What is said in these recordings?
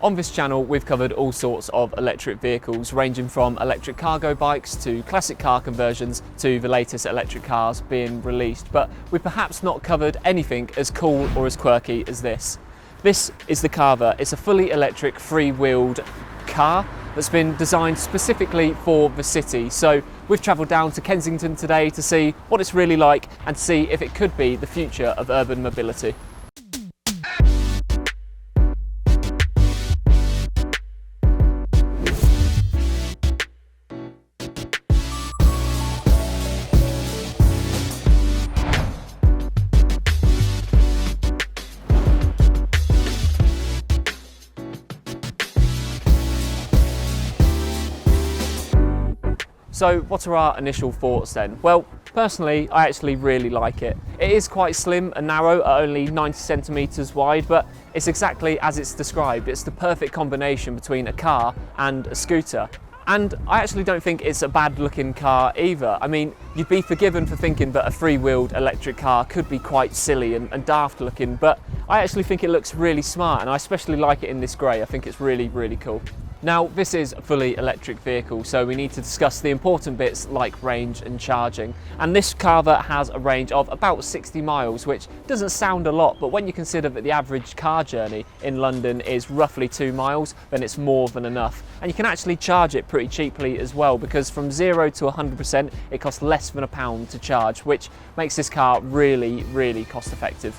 On this channel, we've covered all sorts of electric vehicles, ranging from electric cargo bikes to classic car conversions to the latest electric cars being released, but we've perhaps not covered anything as cool or as quirky as this. This is the Carver. It's a fully electric, free-wheeled car that's been designed specifically for the city. So we've travelled down to Kensington today to see what it's really like and to see if it could be the future of urban mobility. So what are our initial thoughts then? Well, personally, I actually really like it. It is quite slim and narrow at only 90 centimetres wide, but it's exactly as it's described. It's the perfect combination between a car and a scooter. And I actually don't think it's a bad looking car either. I mean, you'd be forgiven for thinking that a free-wheeled electric car could be quite silly and daft looking, but I actually think it looks really smart, and I especially like it in this grey. I think it's really, really cool. Now, this is a fully electric vehicle, so we need to discuss the important bits like range and charging. And this Carver has a range of about 60 miles, which doesn't sound a lot, but when you consider that the average car journey in London is roughly 2 miles, then it's more than enough. And you can actually charge it pretty cheaply as well, because from 0 to 100%, it costs less than £1 to charge, which makes this car really, really cost effective.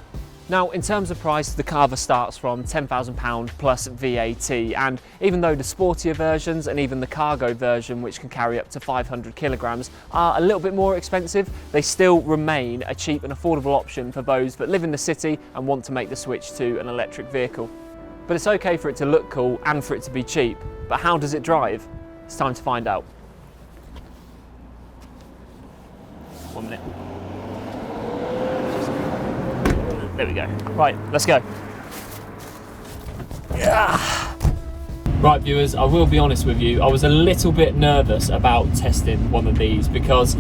Now, in terms of price, the Carver starts from £10,000 plus VAT, and even though the sportier versions and even the cargo version, which can carry up to 500 kilograms, are a little bit more expensive, they still remain a cheap and affordable option for those that live in the city and want to make the switch to an electric vehicle. But it's okay for it to look cool and for it to be cheap, but how does it drive? It's time to find out. 1 minute. There we go. Right, let's go. Yeah. Right, viewers, I will be honest with you, I was a little bit nervous about testing one of these because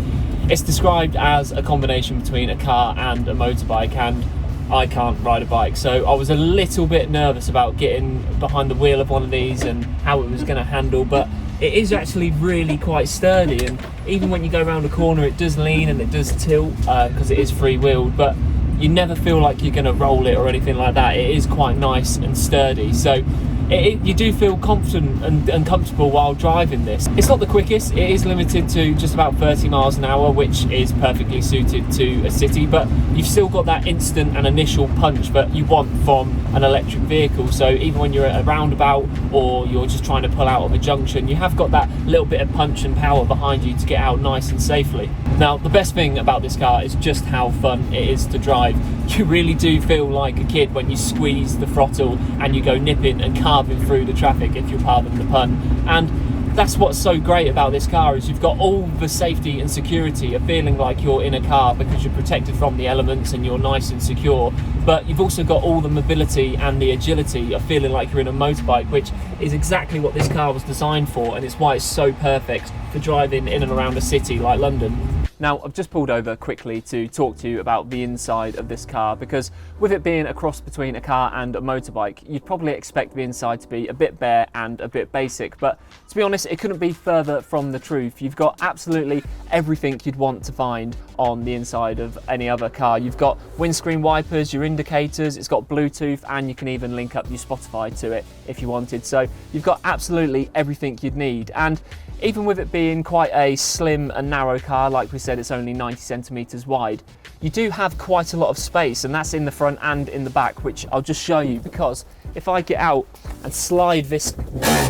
it's described as a combination between a car and a motorbike, and I can't ride a bike, so I was a little bit nervous about getting behind the wheel of one of these and how it was going to handle, but it is actually really quite sturdy, and even when you go around a corner it does lean and it does tilt because it is free-wheeled, but you never feel like you're going to roll it or anything like that. It is quite nice and sturdy, so you do feel confident and comfortable while driving this. It's not the quickest, it is limited to just about 30 miles an hour, which is perfectly suited to a city, but you've still got that instant and initial punch that you want from an electric vehicle. So even when you're at a roundabout or you're just trying to pull out of a junction, you have got that little bit of punch and power behind you to get out nice and safely. Now, the best thing about this car is just how fun it is to drive. You really do feel like a kid when you squeeze the throttle and you go nipping and carving through the traffic, if you'll pardon the pun. And that's what's so great about this car, is you've got all the safety and security of feeling like you're in a car because you're protected from the elements and you're nice and secure, but you've also got all the mobility and the agility of feeling like you're in a motorbike, which is exactly what this car was designed for, and it's why it's so perfect for driving in and around a city like London. Now, I've just pulled over quickly to talk to you about the inside of this car, because with it being a cross between a car and a motorbike, you'd probably expect the inside to be a bit bare and a bit basic, but to be honest, it couldn't be further from the truth. You've got absolutely everything you'd want to find on the inside of any other car. You've got windscreen wipers, your indicators, it's got Bluetooth, and you can even link up your Spotify to it if you wanted. So you've got absolutely everything you'd need. And even with it being quite a slim and narrow car, like we said, it's only 90 centimetres wide, you do have quite a lot of space, and that's in the front and in the back, which I'll just show you, because if I get out and slide this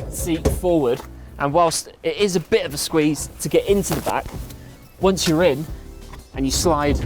seat forward, and whilst it is a bit of a squeeze to get into the back, once you're in and you slide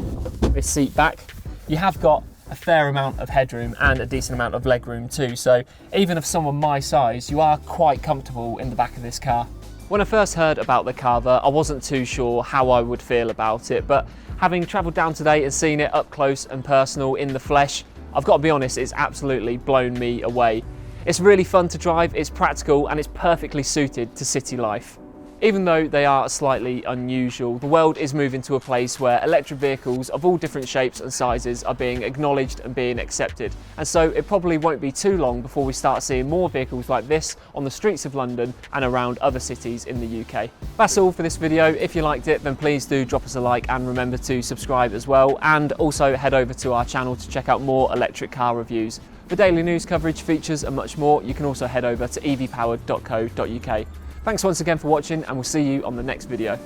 this seat back, you have got a fair amount of headroom and a decent amount of legroom too. So even if someone my size, you are quite comfortable in the back of this car. When I first heard about the Carver, I wasn't too sure how I would feel about it, but having travelled down today and seen it up close and personal in the flesh, I've got to be honest, it's absolutely blown me away. It's really fun to drive, it's practical, and it's perfectly suited to city life. Even though they are slightly unusual, the world is moving to a place where electric vehicles of all different shapes and sizes are being acknowledged and being accepted. And so it probably won't be too long before we start seeing more vehicles like this on the streets of London and around other cities in the UK. That's all for this video. If you liked it, then please do drop us a like and remember to subscribe as well. And also head over to our channel to check out more electric car reviews. For daily news coverage, features and much more, you can also head over to evpowered.co.uk. Thanks once again for watching, and we'll see you on the next video.